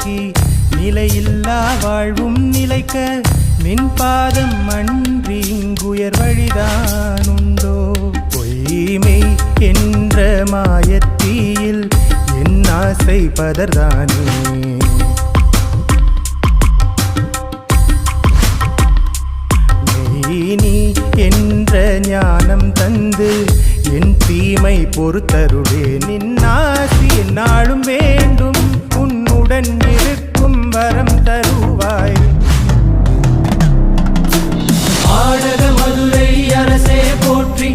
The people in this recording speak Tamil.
போக்கி நிலையில்லா வாழ்வும் நிலைக்க நின் பாதம் அன்றி இங்குயர் வழிதான் உண்டோ பொய்மை என்ற மாயத்தீயில் என் ஆசை பதர்தானே நீ என்ற ஞானம் தந்து என் தீமை பொறுத்தருளே நின்னாசி என்னாலும் வேண்டும் உன்னுடன் இருக்கும் வரம் தருவாய் ஆடக மதுரை அரசே போற்றி